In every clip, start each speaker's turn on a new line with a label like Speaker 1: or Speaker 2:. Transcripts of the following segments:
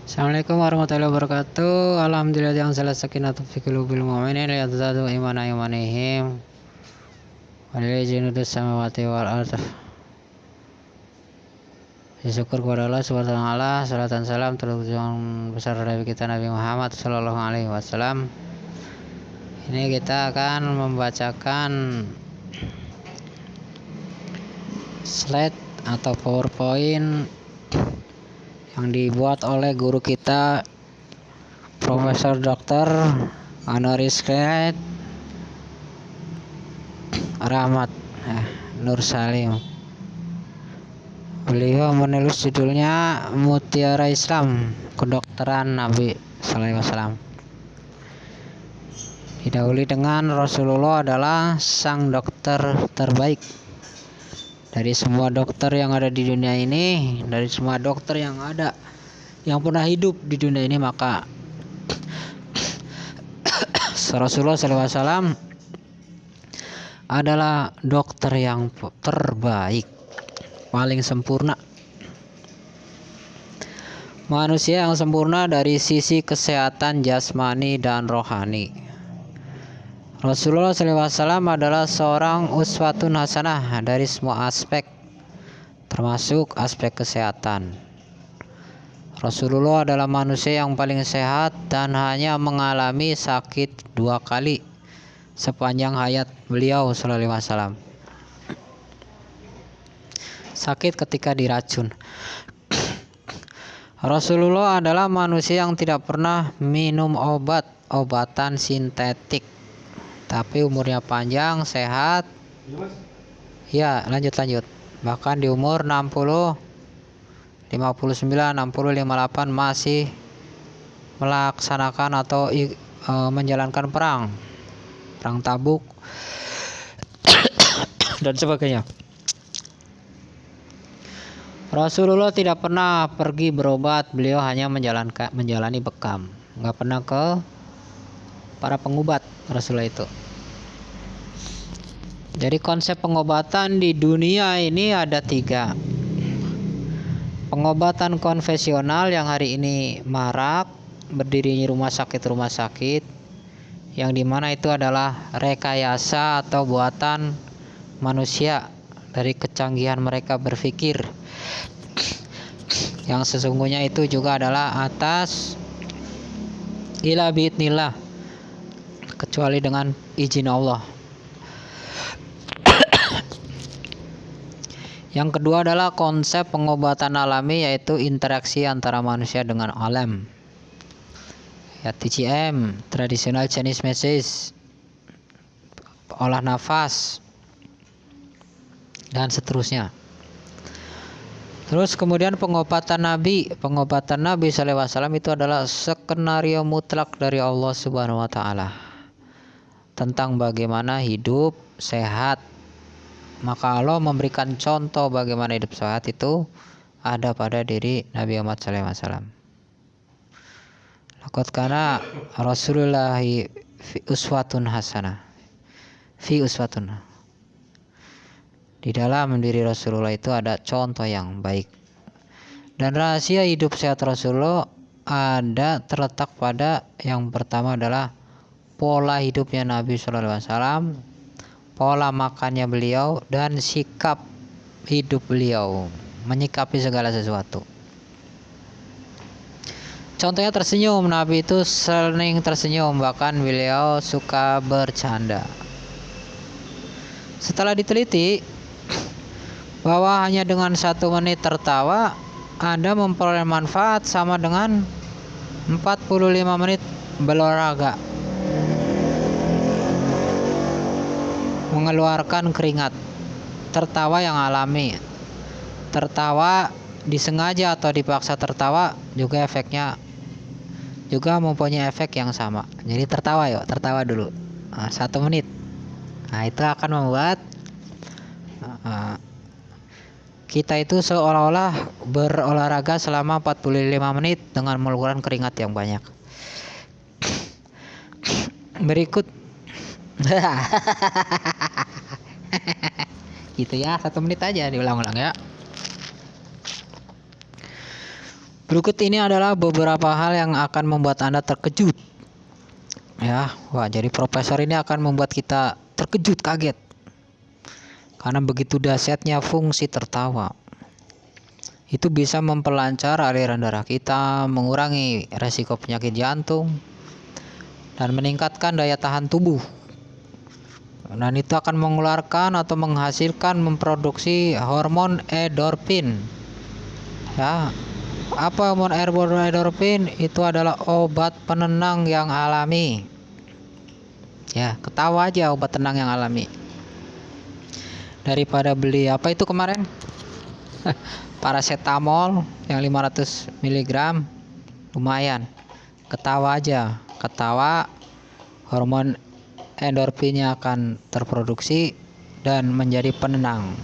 Speaker 1: Assalamualaikum warahmatullahi wabarakatuh. Alhamdulillah yang salah sakinatu fi qulubil mu'minin yazdadu imana imanihim. Walillahi junudus samawati wal ardh. Syukur kepada Allah Subhanahu wa taala, salat dan salam terunjuk besar Nabi kita Nabi Muhammad sallallahu alaihi wasallam. Ini kita akan membacakan slide atau PowerPoint yang dibuat oleh guru kita Profesor Dr. Honoris Causa Rahmat Nur Salim. Beliau menulis judulnya Mutiara Islam Kedokteran Nabi Sallallahu Alaihi Wasallam. Didahului dengan Rasulullah adalah sang dokter terbaik dari semua dokter yang ada di dunia ini, dari semua dokter yang ada yang pernah hidup di dunia ini, maka Rasulullah SAW adalah dokter yang terbaik, paling sempurna, manusia yang sempurna dari sisi kesehatan jasmani dan rohani. Rasulullah SAW adalah seorang uswatun hasanah dari semua aspek, termasuk aspek kesehatan. Rasulullah adalah manusia yang paling sehat dan hanya mengalami sakit 2 kali sepanjang hayat beliau sallallahu alaihi wasallam. Sakit ketika diracun. Rasulullah adalah manusia yang tidak pernah minum obatan sintetik, tapi umurnya panjang, sehat. Ya, lanjut. Bahkan di umur 60, 59, 60, 58 masih melaksanakan atau menjalankan perang Tabuk dan sebagainya. Rasulullah tidak pernah pergi berobat, beliau hanya menjalani bekam, nggak pernah ke para pengobat Rasulullah itu. Jadi konsep pengobatan di dunia ini ada 3. Pengobatan konvensional yang hari ini marak, berdirinya rumah sakit, yang dimana itu adalah rekayasa atau buatan manusia dari kecanggihan mereka berpikir, yang sesungguhnya itu juga adalah atas ila biidnillah, kecuali dengan izin Allah. Yang kedua adalah konsep pengobatan alami, yaitu interaksi antara manusia dengan alam, ya, TCM, traditional Chinese medicine, olah nafas, dan seterusnya. Terus kemudian pengobatan Nabi SAW itu adalah skenario mutlak dari Allah Subhanahu wa taala tentang bagaimana hidup sehat. Maka Allah memberikan contoh bagaimana hidup sehat itu ada pada diri Nabi Muhammad SAW. Laqad kana Rasulullah fi uswatun hasanah. Di dalam diri Rasulullah itu ada contoh yang baik. Dan rahasia hidup sehat Rasulullah terletak pada yang pertama adalah pola hidupnya Nabi SAW, pola makannya beliau, dan sikap hidup beliau menyikapi segala sesuatu. Contohnya tersenyum. Nabi itu sering tersenyum, bahkan beliau suka bercanda. Setelah diteliti bahwa hanya dengan 1 menit tertawa Anda memperoleh manfaat sama dengan 45 menit berolahraga, mengeluarkan keringat. Tertawa yang alami, tertawa disengaja atau dipaksa tertawa juga efeknya juga mempunyai efek yang sama. Jadi tertawa dulu 1 menit. Nah, itu akan membuat kita itu seolah-olah berolahraga selama 45 menit dengan mengeluarkan keringat yang banyak. Berikut gitu ya, 1 menit aja diulang-ulang ya. Berikut ini adalah beberapa hal yang akan membuat Anda terkejut. Ya, wah, jadi profesor ini akan membuat kita terkejut, kaget. Karena begitu dahsyatnya fungsi tertawa. Itu bisa memperlancar aliran darah kita, mengurangi resiko penyakit jantung, dan meningkatkan daya tahan tubuh. Dan itu akan mengeluarkan atau memproduksi hormon endorfin. Ya, apa hormon endorfin? Itu adalah obat penenang yang alami. Ya, ketawa aja obat tenang yang alami. Daripada beli apa itu kemarin? Paracetamol yang 500 mg. Lumayan. Ketawa aja. Ketawa, hormon endorfinnya akan terproduksi dan menjadi penenang.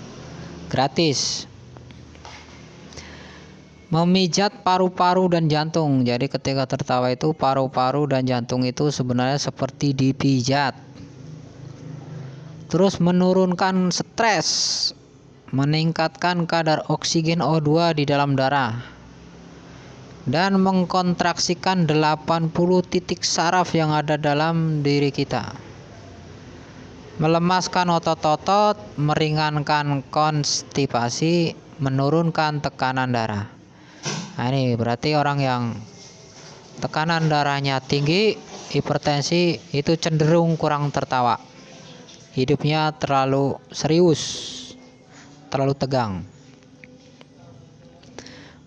Speaker 1: Gratis. Memijat paru-paru dan jantung. Jadi ketika tertawa itu paru-paru dan jantung itu sebenarnya seperti dipijat. Terus menurunkan stres, meningkatkan kadar oksigen O2 di dalam darah, dan mengkontraksikan 80 titik saraf yang ada dalam diri kita. Melemaskan otot-otot, meringankan konstipasi, menurunkan tekanan darah. Nah, ini berarti orang yang tekanan darahnya tinggi, hipertensi, itu cenderung kurang tertawa. Hidupnya terlalu serius, terlalu tegang.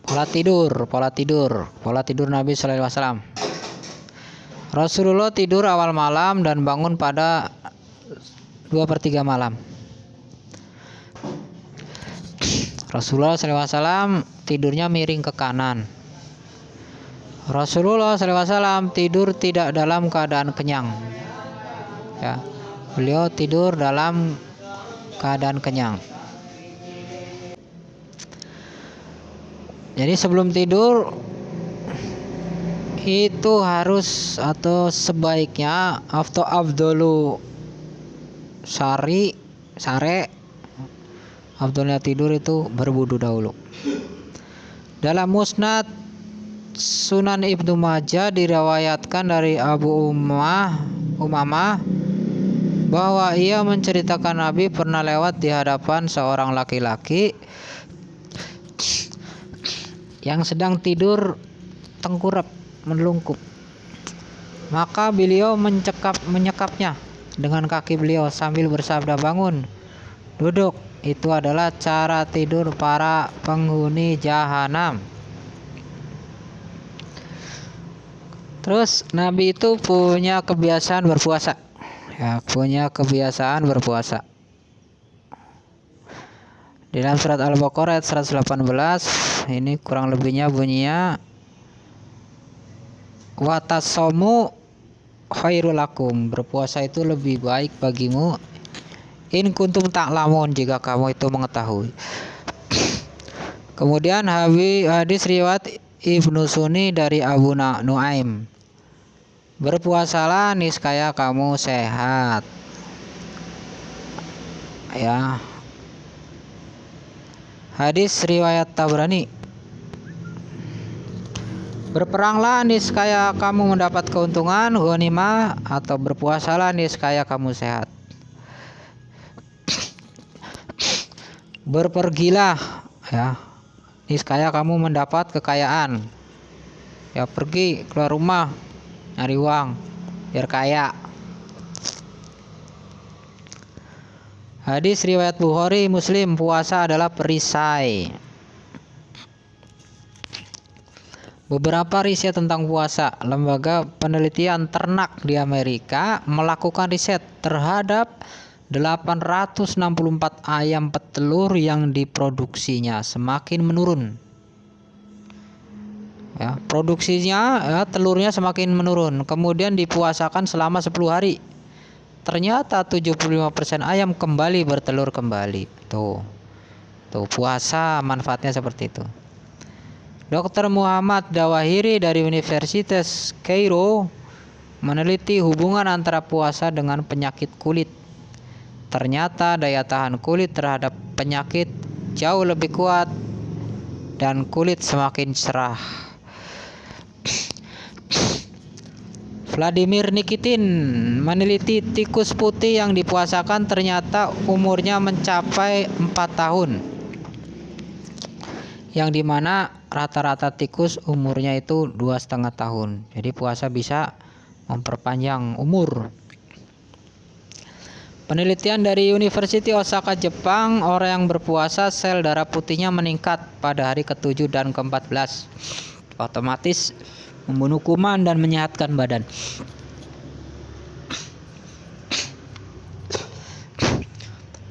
Speaker 1: Pola tidur Nabi Sallallahu Alaihi Wasallam. Rasulullah tidur awal malam dan bangun pada 2/3 malam. Rasulullah Sallallahu Alaihi Wasallam tidurnya miring ke kanan. Rasulullah Sallallahu Alaihi Wasallam tidur tidak dalam keadaan kenyang. Ya, beliau tidur dalam keadaan kenyang. Jadi sebelum tidur itu harus atau sebaiknya afdolu sare afdolnya tidur itu berwudu dahulu. Dalam Musnad Sunan Ibnu Majah diriwayatkan dari Abu Umamah bahwa ia menceritakan Nabi pernah lewat di hadapan seorang laki-laki yang sedang tidur tengkurap melungkup. Maka beliau menyekapnya dengan kaki beliau sambil bersabda, "Bangun, duduk." Itu adalah cara tidur para penghuni jahanam. Terus Nabi itu punya kebiasaan berpuasa. Ya, punya kebiasaan berpuasa. Di dalam surat Al-Baqarah ayat 118, ini kurang lebihnya bunyinya, "Watasomu khairul lakum." Berpuasa itu lebih baik bagimu. In kuntum ta'lamun, jika kamu itu mengetahui. Kemudian hadis riwayat Ibnu Sunni dari Abu Nuaim. Berpuasalah niscaya kamu sehat. Ya. Hadis riwayat Tabrani. Berperanglah niscaya kamu mendapat keuntungan, ghanimah, atau berpuasalah niscaya kamu sehat. Berpergilah, ya, niscaya kamu mendapat kekayaan. Ya, pergi keluar rumah nyari uang biar kaya. Hadis riwayat Bukhari Muslim, puasa adalah perisai. Beberapa riset tentang puasa. Lembaga penelitian ternak di Amerika melakukan riset terhadap 864 ayam petelur yang diproduksinya semakin menurun. Ya, produksinya, ya, telurnya semakin menurun. Kemudian dipuasakan selama 10 hari. Ternyata 75% ayam kembali bertelur kembali. Tuh puasa manfaatnya seperti itu. Dr. Muhammad Dawahiri dari Universitas Kairo meneliti hubungan antara puasa dengan penyakit kulit. Ternyata daya tahan kulit terhadap penyakit jauh lebih kuat dan kulit semakin cerah. Vladimir Nikitin meneliti tikus putih yang dipuasakan ternyata umurnya mencapai 4 tahun. Yang dimana rata-rata tikus umurnya itu 2,5 tahun. Jadi puasa bisa memperpanjang umur. Penelitian dari University Osaka Jepang, orang yang berpuasa sel darah putihnya meningkat pada hari ke-7 dan ke-14. Otomatis membunuh kuman dan menyehatkan badan.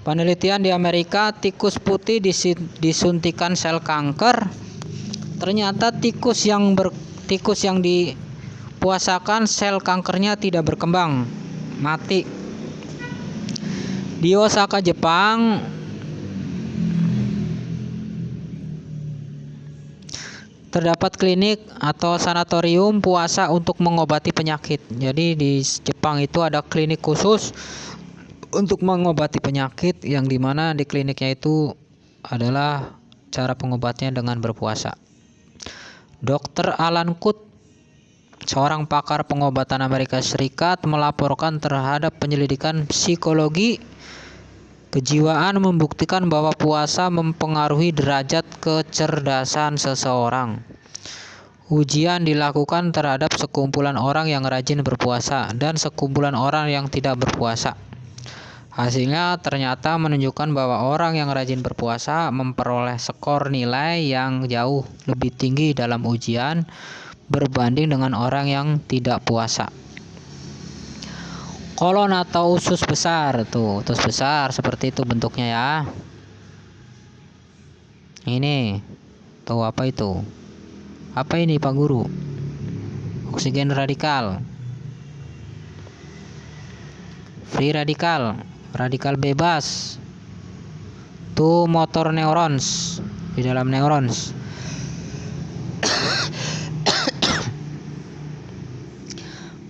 Speaker 1: Penelitian di Amerika, tikus putih disuntikan sel kanker. Ternyata tikus yang dipuasakan sel kankernya tidak berkembang, mati. Di Osaka, Jepang, terdapat klinik atau sanatorium puasa untuk mengobati penyakit. Jadi di Jepang itu ada klinik khusus untuk mengobati penyakit, yang dimana di kliniknya itu adalah cara pengobatnya dengan berpuasa. Dr. Alan Kut, seorang pakar pengobatan Amerika Serikat, melaporkan terhadap penyelidikan psikologi kejiwaan membuktikan bahwa puasa mempengaruhi derajat kecerdasan seseorang. Ujian dilakukan terhadap sekumpulan orang yang rajin berpuasa dan sekumpulan orang yang tidak berpuasa. Hasilnya ternyata menunjukkan bahwa orang yang rajin berpuasa memperoleh skor nilai yang jauh lebih tinggi dalam ujian berbanding dengan orang yang tidak puasa. Kolon atau usus besar, tuh usus besar seperti itu bentuknya ya. Ini tuh apa itu? Apa ini Pak Guru? Oksigen radikal, free radikal, radikal bebas. Tuh motor neurons di dalam neurons.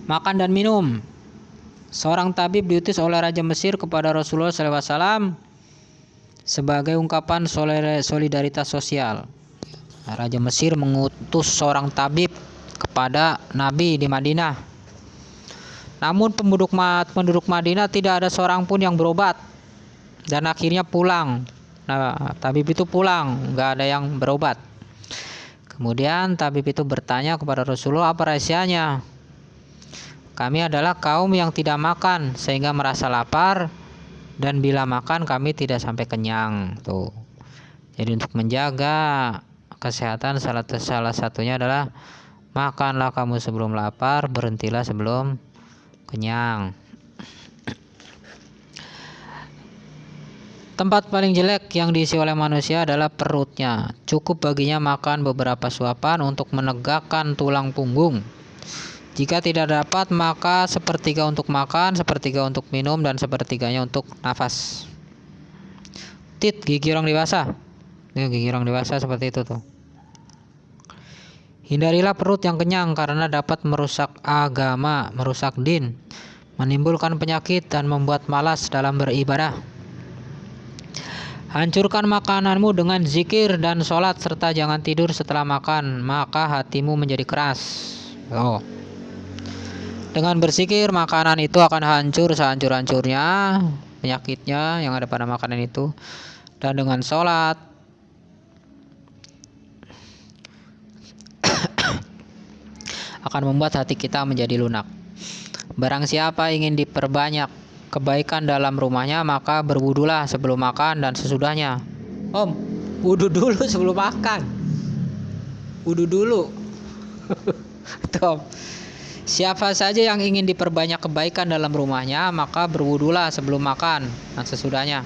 Speaker 1: Makan dan minum. Seorang tabib diutus oleh Raja Mesir kepada Rasulullah SAW sebagai ungkapan solidaritas sosial. Raja Mesir mengutus seorang tabib kepada Nabi di Madinah. Namun penduduk Madinah tidak ada seorang pun yang berobat, dan akhirnya pulang. Nah, tabib itu pulang, nggak ada yang berobat. Kemudian tabib itu bertanya kepada Rasulullah, apa rahasianya? Kami adalah kaum yang tidak makan sehingga merasa lapar, dan bila makan kami tidak sampai kenyang. Tuh. Jadi untuk menjaga kesehatan salah satunya adalah makanlah kamu sebelum lapar, berhentilah sebelum kenyang. Tempat paling jelek yang diisi oleh manusia adalah perutnya. Cukup baginya makan beberapa suapan untuk menegakkan tulang punggung. Jika tidak dapat, maka sepertiga untuk makan, sepertiga untuk minum, dan sepertiganya untuk nafas. Gigi orang dewasa. Gigi orang dewasa seperti itu tuh. Hindarilah perut yang kenyang karena dapat merusak agama, merusak din, menimbulkan penyakit, dan membuat malas dalam beribadah. Hancurkan makananmu dengan zikir dan sholat, serta jangan tidur setelah makan, maka hatimu menjadi keras. Dengan berzikir, makanan itu akan hancur sehancur-hancurnya, penyakitnya yang ada pada makanan itu. Dan dengan sholat, akan membuat hati kita menjadi lunak. Barang siapa ingin diperbanyak kebaikan dalam rumahnya, maka berwudulah sebelum makan dan sesudahnya. Om, wudu dulu sebelum makan. Wudu dulu. Tom. Siapa saja yang ingin diperbanyak kebaikan dalam rumahnya, maka berwudulah sebelum makan dan sesudahnya.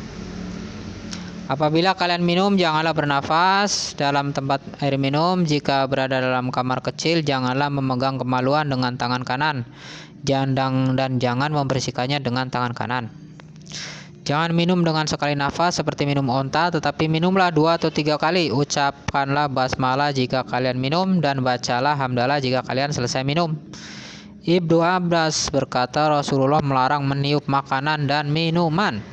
Speaker 1: Apabila kalian minum, janganlah bernafas dalam tempat air minum. Jika berada dalam kamar kecil, janganlah memegang kemaluan dengan tangan kanan. Dan jangan membersihkannya dengan tangan kanan. Jangan minum dengan sekali nafas seperti minum onta, tetapi minumlah 2 atau 3 kali. Ucapkanlah basmalah jika kalian minum, dan bacalah hamdalah jika kalian selesai minum. Ibnu Abbas berkata, Rasulullah melarang meniup makanan dan minuman.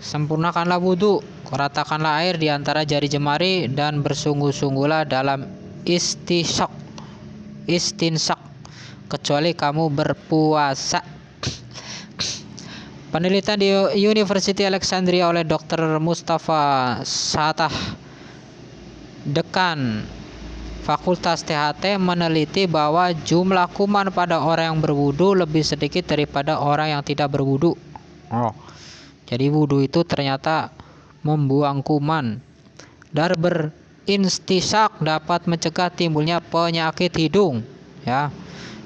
Speaker 1: Sempurnakanlah wudhu, ratakanlah air di antara jari jemari, dan bersungguh-sungguhlah dalam istinsak. kecuali kamu berpuasa. Penelitian di University Alexandria oleh Dr. Mustafa Satah, dekan Fakultas THT, meneliti bahwa jumlah kuman pada orang yang berwudu lebih sedikit daripada orang yang tidak berwudu. Jadi wudu itu ternyata membuang kuman. Dan berinstisak dapat mencegah timbulnya penyakit hidung. Ya,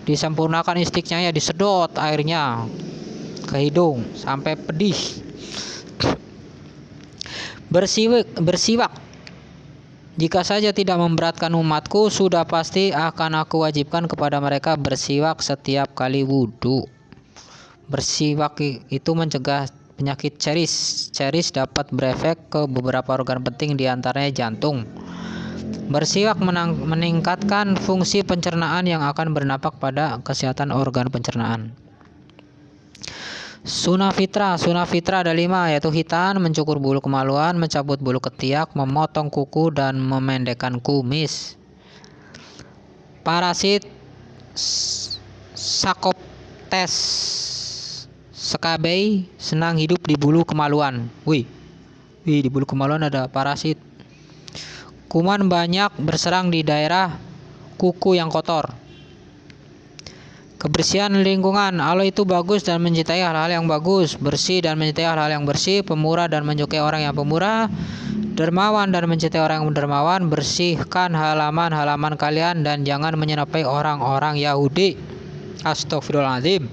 Speaker 1: disempurnakan istiknya, ya disedot airnya ke hidung sampai pedih. Bersiwak. Jika saja tidak memberatkan umatku, sudah pasti akan aku wajibkan kepada mereka bersiwak setiap kali wudhu. Bersiwak itu mencegah penyakit caries. Caries dapat berefek ke beberapa organ penting, diantaranya jantung. Bersiwak meningkatkan fungsi pencernaan yang akan berdampak pada kesehatan organ pencernaan. Sunnah fitrah ada 5, yaitu khitan, mencukur bulu kemaluan, mencabut bulu ketiak, memotong kuku, dan memendekkan kumis. Parasit Sarcoptes Scabei senang hidup di bulu kemaluan. Wih, di bulu kemaluan ada parasit. Kuman banyak berserang di daerah kuku yang kotor. Kebersihan lingkungan. Allah itu bagus dan mencintai hal-hal yang bagus, bersih dan mencintai hal-hal yang bersih, pemurah dan menyukai orang yang pemurah, dermawan dan mencintai orang yang dermawan. Bersihkan halaman-halaman kalian dan jangan menyerupai orang-orang Yahudi. Astagfirullahaladzim.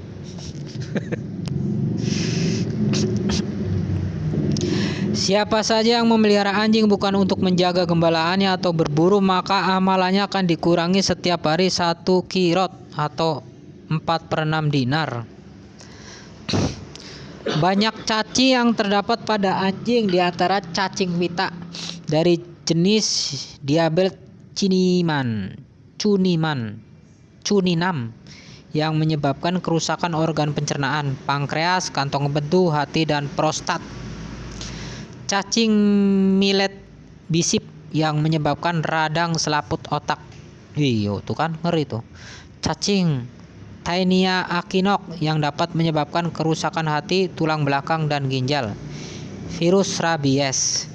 Speaker 1: Siapa saja yang memelihara anjing bukan untuk menjaga gembalaannya atau berburu, maka amalannya akan dikurangi setiap hari 1 kirot atau 4/6 dinar. Banyak caci yang terdapat pada anjing, di antara cacing pita dari jenis Diabel cuninam yang menyebabkan kerusakan organ pencernaan, pankreas, kantong empedu, hati, dan prostat. Cacing millet bisip yang menyebabkan radang selaput otak. Tuh kan ngeri tuh. Cacing Taenia akinok yang dapat menyebabkan kerusakan hati, tulang belakang, dan ginjal. Virus rabies.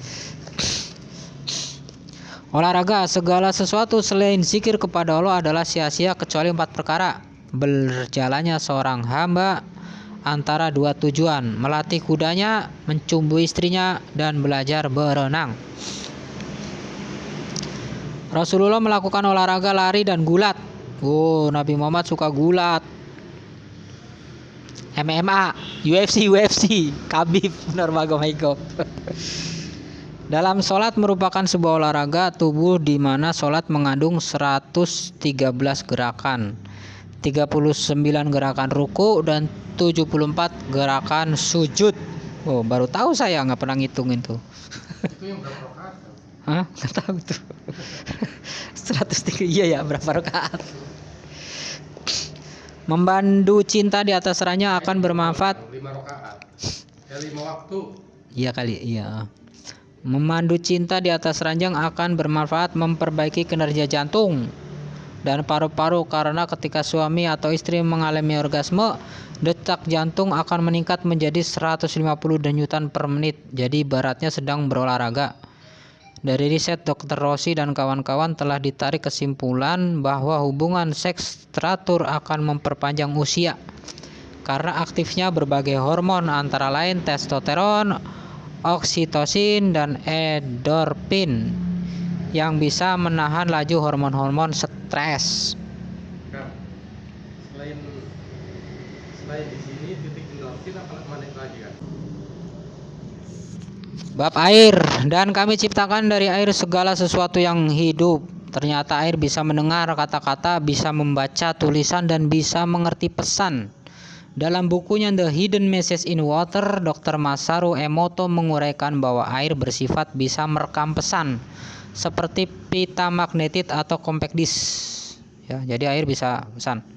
Speaker 1: Olahraga. Segala sesuatu selain zikir kepada Allah adalah sia-sia kecuali 4 perkara. Berjalannya seorang hamba antara 2 tujuan, melatih kudanya, mencumbu istrinya, dan belajar berenang. Rasulullah melakukan olahraga lari dan gulat. Nabi Muhammad suka gulat. MMA, UFC, Khabib Nurmagomedov. Dalam sholat merupakan sebuah olahraga tubuh di mana sholat mengandung 113 gerakan, 39 gerakan ruku, dan 74 gerakan sujud. Baru tahu saya, nggak pernah ngitungin tuh.
Speaker 2: Itu yang berapa rakaat?
Speaker 1: Nggak tahu tuh. 103, iya ya, berapa rakaat. Memandu cinta di atas ranjang akan bermanfaat.
Speaker 2: 5 rakaat. 5 waktu.
Speaker 1: Iya kali, iya. Memandu cinta di atas ranjang akan bermanfaat memperbaiki kinerja jantung dan paru-paru, karena ketika suami atau istri mengalami orgasme, detak jantung akan meningkat menjadi 150 denyutan per menit. Jadi ibaratnya sedang berolahraga. Dari riset Dr. Rossi dan kawan-kawan telah ditarik kesimpulan bahwa hubungan seks teratur akan memperpanjang usia karena aktifnya berbagai hormon antara lain testosteron, oksitosin, dan endorfin yang bisa menahan laju hormon-hormon stres.
Speaker 2: Selain di sini titik endorfin apa mana lagi kan?
Speaker 1: Bab air. Dan kami ciptakan dari air segala sesuatu yang hidup. Ternyata air bisa mendengar kata-kata, bisa membaca tulisan, dan bisa mengerti pesan. Dalam bukunya The Hidden Message in Water, Dr. Masaru Emoto menguraikan bahwa air bersifat bisa merekam pesan seperti pita magnetit atau compact disc. Ya, jadi air bisa pesan.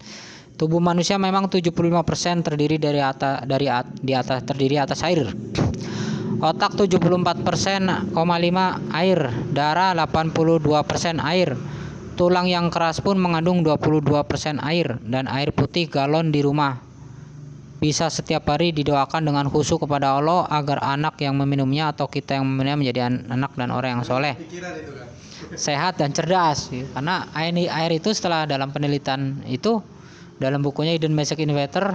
Speaker 1: Tubuh manusia memang 75% terdiri atas air. Otak 74,5% air, darah 82% air, Tulang yang keras pun mengandung 22% air, dan air putih galon di rumah bisa setiap hari didoakan dengan khusyuk kepada Allah agar anak yang meminumnya atau kita yang meminumnya menjadi anak dan orang yang soleh,
Speaker 2: Pikiran itu kan.
Speaker 1: sehat dan cerdas. Karena air itu setelah dalam penelitian itu dalam bukunya Hidden Magic Inventor,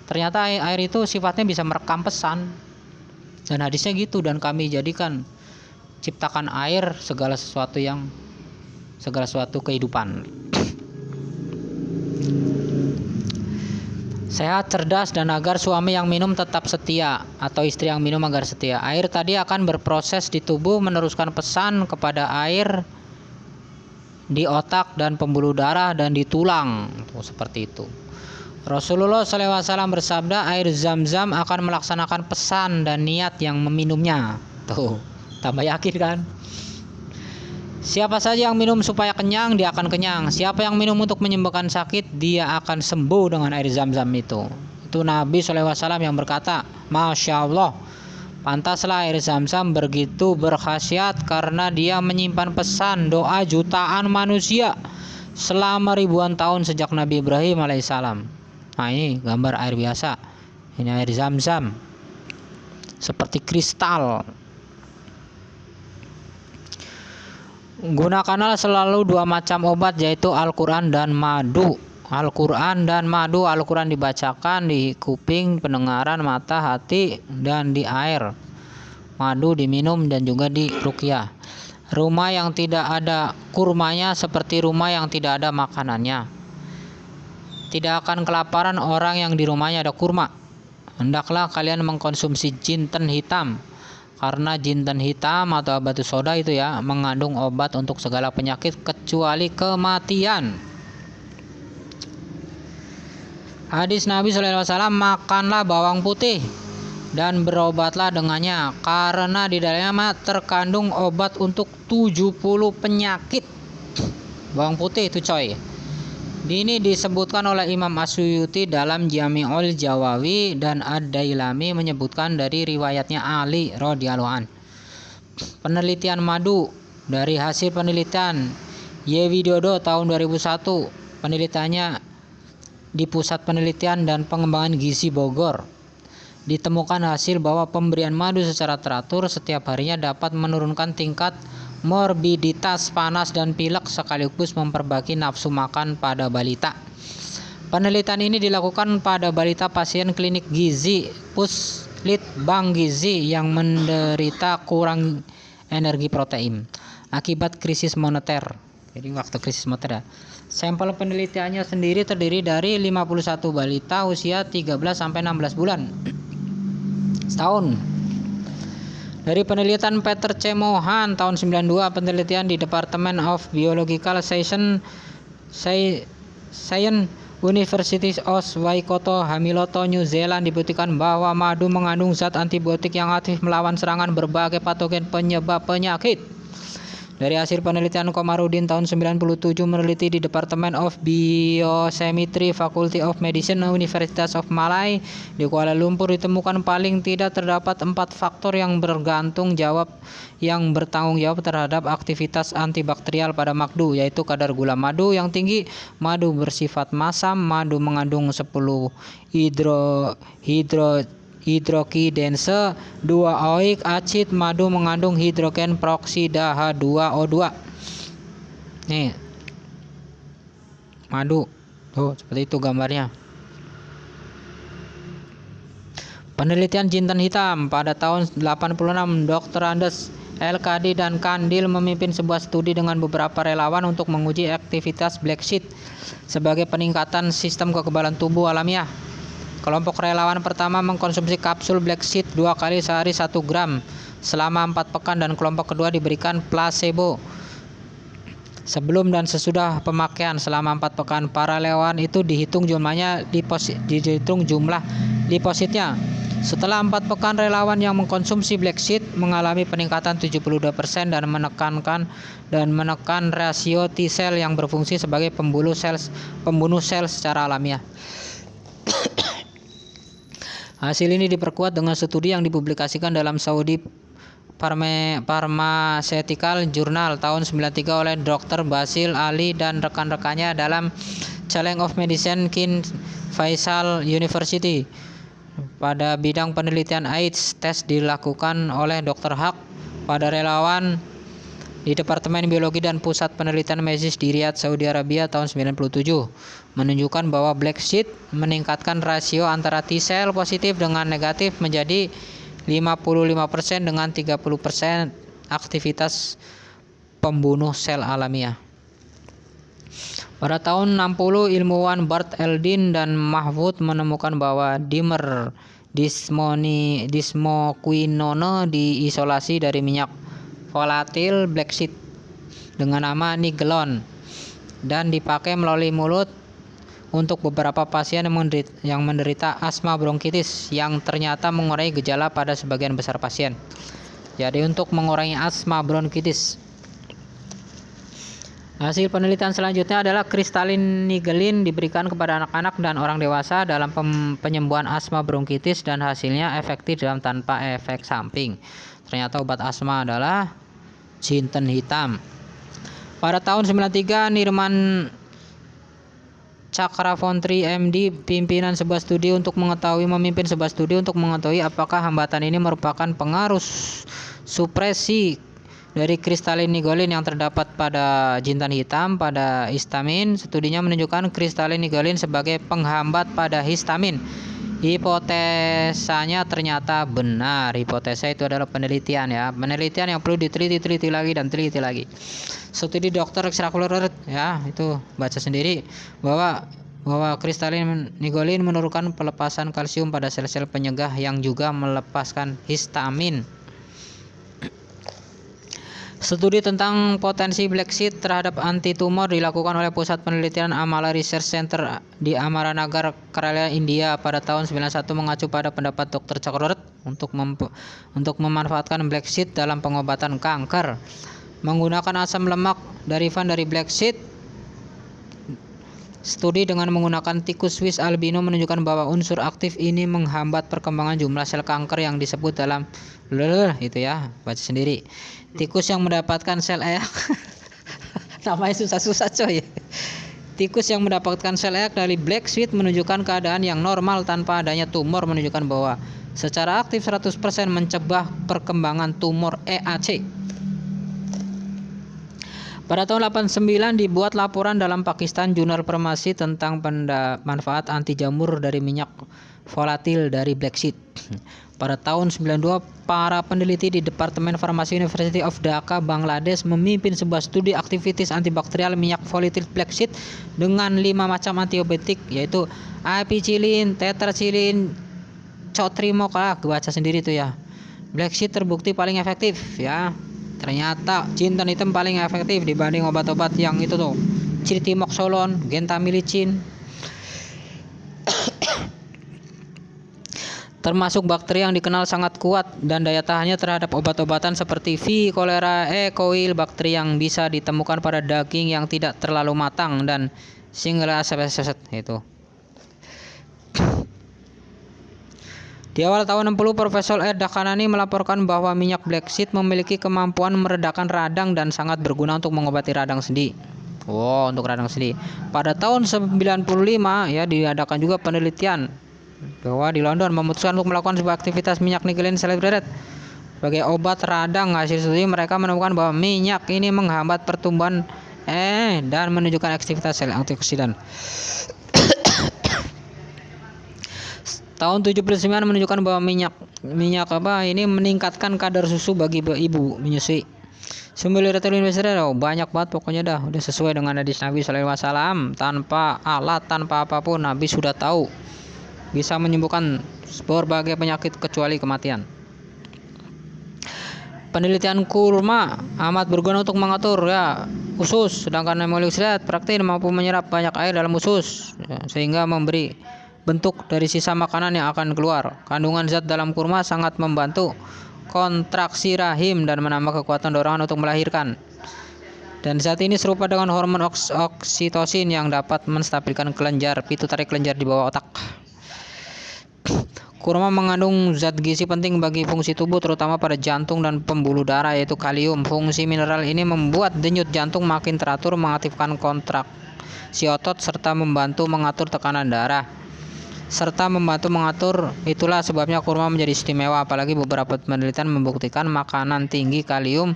Speaker 1: ternyata air itu sifatnya bisa merekam pesan, dan hadisnya gitu. Dan kami jadikan ciptakan air segala sesuatu kehidupan. Sehat, cerdas, dan agar suami yang minum tetap setia atau istri yang minum agar setia. Air tadi akan berproses di tubuh meneruskan pesan kepada air di otak dan pembuluh darah dan di tulang. Seperti itu. Rasulullah SAW bersabda, air zam-zam akan melaksanakan pesan dan niat yang meminumnya. Tuh, tambah yakin kan? Siapa saja yang minum supaya kenyang, dia akan kenyang. Siapa yang minum untuk menyembuhkan sakit, dia akan sembuh dengan air zam-zam itu. Itu Nabi SAW yang berkata, Masya Allah, pantaslah air zam-zam begitu berkhasiat karena dia menyimpan pesan doa jutaan manusia selama ribuan tahun sejak Nabi Ibrahim alaihissalam. Nah, ini gambar air biasa. Ini air zam-zam seperti kristal. Gunakanlah selalu dua macam obat, yaitu Al-Quran dan madu. Al-Quran dan madu. Al-Quran dibacakan di kuping, pendengaran, mata, hati, dan di air. Madu diminum dan juga di ruqyah. Rumah yang tidak ada kurmanya seperti rumah yang tidak ada makanannya. Tidak akan kelaparan orang yang di rumahnya ada kurma. Hendaklah kalian mengkonsumsi jinten hitam, karena jinten hitam atau batu soda itu ya mengandung obat untuk segala penyakit kecuali kematian. Hadis Nabi SAW, makanlah bawang putih dan berobatlah dengannya karena di dalamnya terkandung obat untuk 70 penyakit. Bawang putih itu coy. Ini disebutkan oleh Imam Asyuyuti dalam Jami'ul Jawawi, dan Ad-Dailami menyebutkan dari riwayatnya Ali radhiyallahu an. Penelitian madu. Dari hasil penelitian Y. Widodo tahun 2001, penelitiannya di Pusat Penelitian dan Pengembangan Gizi Bogor, ditemukan hasil bahwa pemberian madu secara teratur setiap harinya dapat menurunkan tingkat morbiditas panas dan pilek sekaligus memperbaiki nafsu makan pada balita. Penelitian ini dilakukan pada balita pasien klinik gizi Puslitbang Gizi yang menderita kurang energi protein akibat krisis moneter. Jadi waktu krisis moneter ya. Sampel penelitiannya sendiri terdiri dari 51 balita usia 13 sampai 16 bulan. Setahun. Dari penelitian Peter C. Mohan tahun 92, penelitian di Department of Biological Science University of Waikato, Hamiloto, New Zealand dibuktikan bahwa madu mengandung zat antibiotik yang aktif melawan serangan berbagai patogen penyebab penyakit. Dari hasil penelitian Komarudin tahun 97 meneliti di Department of Biochemistry Faculty of Medicine Universitas of Malaya di Kuala Lumpur ditemukan paling tidak terdapat 4 faktor yang bertanggung jawab terhadap aktivitas antibakterial pada madu, yaitu kadar gula madu yang tinggi, madu bersifat masam, madu mengandung 10 hidrokidense 2 oik acid, madu mengandung hidrogen peroksida H2O2. Nih madu tuh seperti itu gambarnya. Penelitian jinten hitam pada tahun 86, Dr. Andes LKD dan Kandil memimpin sebuah studi dengan beberapa relawan untuk menguji aktivitas black seed sebagai peningkatan sistem kekebalan tubuh alamiah. Kelompok relawan pertama mengkonsumsi kapsul black seed 2 kali sehari 1 gram selama 4 pekan, dan kelompok kedua diberikan placebo sebelum dan sesudah pemakaian selama 4 pekan. Para relawan itu dihitung jumlah lipositnya. Setelah 4 pekan, relawan yang mengkonsumsi black seed mengalami peningkatan 72% dan menekan rasio T sel yang berfungsi sebagai pembunuh sel secara alamiah. Hasil ini diperkuat dengan studi yang dipublikasikan dalam Saudi Pharmaceutical Journal tahun 93 oleh Dr. Basil Ali dan rekan-rekannya dalam Challenge of Medicine King Faisal University. Pada bidang penelitian AIDS, tes dilakukan oleh Dr. Haq pada relawan di Departemen Biologi dan Pusat Penelitian Medis di Riyadh, Saudi Arabia tahun 97, menunjukkan bahwa black seed meningkatkan rasio antara T-sel positif dengan negatif menjadi 55% dengan 30% aktivitas pembunuh sel alamiah. Pada tahun 60, ilmuwan Bart Eldin dan Mahfud menemukan bahwa dimer dismoquinone diisolasi dari minyak volatil black seed dengan nama Nigelon dan dipakai melalui mulut untuk beberapa pasien yang menderita asma bronkitis yang ternyata mengurangi gejala pada sebagian besar pasien. Jadi untuk mengurangi asma bronkitis. Hasil penelitian selanjutnya adalah kristalin nigelin diberikan kepada anak-anak dan orang dewasa dalam penyembuhan asma bronkitis dan hasilnya efektif dan tanpa efek samping. Ternyata obat asma adalah jinten hitam. Pada tahun 93, Nirman Chakravorty MD memimpin sebuah studi untuk mengetahui apakah hambatan ini merupakan pengaruh supresi dari kristalin nigelin yang terdapat pada jintan hitam pada histamin. Studinya menunjukkan kristalin nigelin sebagai penghambat pada histamin. Hipotesanya ternyata benar. Hipotesa itu adalah penelitian ya. Penelitian yang perlu diteliti lagi. Studi dokter ekstrakuler ya, itu baca sendiri bahwa kristalin nigelin menurunkan pelepasan kalsium pada sel-sel penyegah yang juga melepaskan histamin. Studi tentang potensi black seed terhadap antitumor dilakukan oleh Pusat Penelitian Amala Research Center di Amaranagar, Kerala, India pada tahun 91 mengacu pada pendapat Dr. Chakravorty untuk memanfaatkan black seed dalam pengobatan kanker. Menggunakan asam lemak derivan dari black seed. Studi dengan menggunakan tikus Swiss albino menunjukkan bahwa unsur aktif ini menghambat perkembangan jumlah sel kanker yang disebut dalam itu ya, baca sendiri. Tikus yang mendapatkan sel namanya susah-susah coy. Tikus yang mendapatkan sel dari black seed menunjukkan keadaan yang normal tanpa adanya tumor, menunjukkan bahwa secara aktif 100% mencegah perkembangan tumor EAC. Pada tahun 89 dibuat laporan dalam Pakistan Jurnal Farmasi tentang manfaat anti jamur dari minyak volatil dari black seed. Pada tahun 92, para peneliti di Departemen Farmasi University of Dhaka, Bangladesh memimpin sebuah studi aktivitas antibakterial minyak volatil black seed dengan 5 macam antibiotik yaitu ampicillin, tetracycline, cotrimol, baca sendiri itu ya. Black seed terbukti paling efektif ya. Ternyata jintan hitam paling efektif dibanding obat-obat yang itu tuh, ciltimoxolon, gentamicin. Termasuk bakteri yang dikenal sangat kuat dan daya tahannya terhadap obat-obatan seperti V. cholera, E. coli, bakteri yang bisa ditemukan pada daging yang tidak terlalu matang dan Shigella species itu. Di awal tahun 60, Profesor Ed Dakanani melaporkan bahwa minyak black seed memiliki kemampuan meredakan radang dan sangat berguna untuk mengobati radang sendi. Untuk radang sendi. Pada tahun 95 ya diadakan juga penelitian bahwa di London memutuskan untuk melakukan sebuah aktivitas minyak nigelin celebrated sebagai obat radang. Hasil studi mereka menemukan bahwa minyak ini menghambat pertumbuhan dan menunjukkan aktivitas sel antioksidan. Tahun 79 menunjukkan bahwa minyak ini meningkatkan kadar susu bagi ibu menyusui. Sumber literatur banyak banget pokoknya udah sesuai dengan hadis Nabi SAW, tanpa alat, tanpa apapun Nabi sudah tahu bisa menyembuhkan berbagai penyakit kecuali kematian. Penelitian kurma amat berguna untuk mengatur usus, sedangkan emulsifikat praktis mampu menyerap banyak air dalam usus sehingga memberi bentuk dari sisa makanan yang akan keluar. Kandungan zat dalam kurma sangat membantu kontraksi rahim dan menambah kekuatan dorongan untuk melahirkan. Dan zat ini serupa dengan hormon oksitosin yang dapat menstabilkan kelenjar pituitari, kelenjar di bawah otak. Kurma mengandung zat gizi penting bagi fungsi tubuh, terutama pada jantung dan pembuluh darah, yaitu kalium. Fungsi mineral ini membuat denyut jantung makin teratur, mengaktifkan kontraksi otot, serta membantu mengatur tekanan darah. Itulah sebabnya kurma menjadi istimewa. Apalagi beberapa penelitian membuktikan makanan tinggi kalium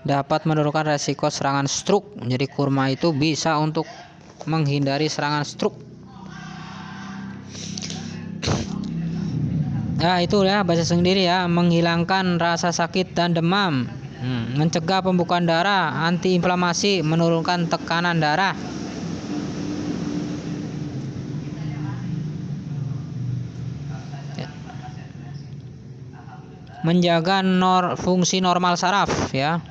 Speaker 1: dapat menurunkan resiko serangan stroke. Jadi kurma itu bisa untuk menghindari serangan stroke. Ya itu ya, baca sendiri ya. Menghilangkan rasa sakit dan demam, mencegah pembekuan darah, antiinflamasi, menurunkan tekanan darah. Menjaga fungsi normal saraf ya.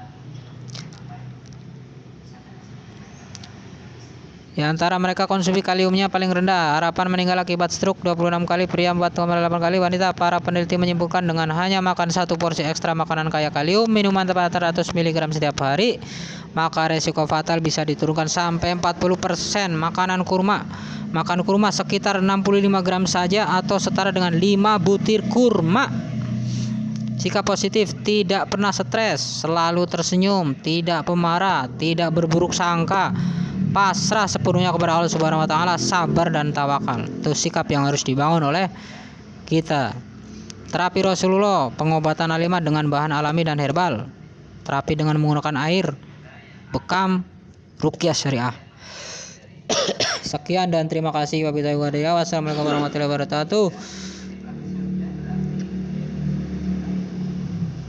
Speaker 1: Di antara mereka konsumsi kaliumnya paling rendah. Harapan meninggal akibat stroke 26 kali, pria 4,8 kali, wanita. Para peneliti menyimpulkan dengan hanya makan 1 porsi ekstra makanan kaya kalium, minuman 400 mg setiap hari, maka resiko fatal bisa diturunkan sampai 40%. Makan kurma sekitar 65 gram saja atau setara dengan 5 butir kurma. Sikap positif, tidak pernah stres, selalu tersenyum, tidak pemarah, tidak berburuk sangka, pasrah sepenuhnya kepada Allah Subhanahu wa taala, sabar dan tawakal. Itu sikap yang harus dibangun oleh kita. Terapi Rasulullah, pengobatan alimat dengan bahan alami dan herbal. Terapi dengan menggunakan air, bekam, ruqyah syariah. Sekian dan terima kasih. Wassalamualaikum warahmatullahi wabarakatuh.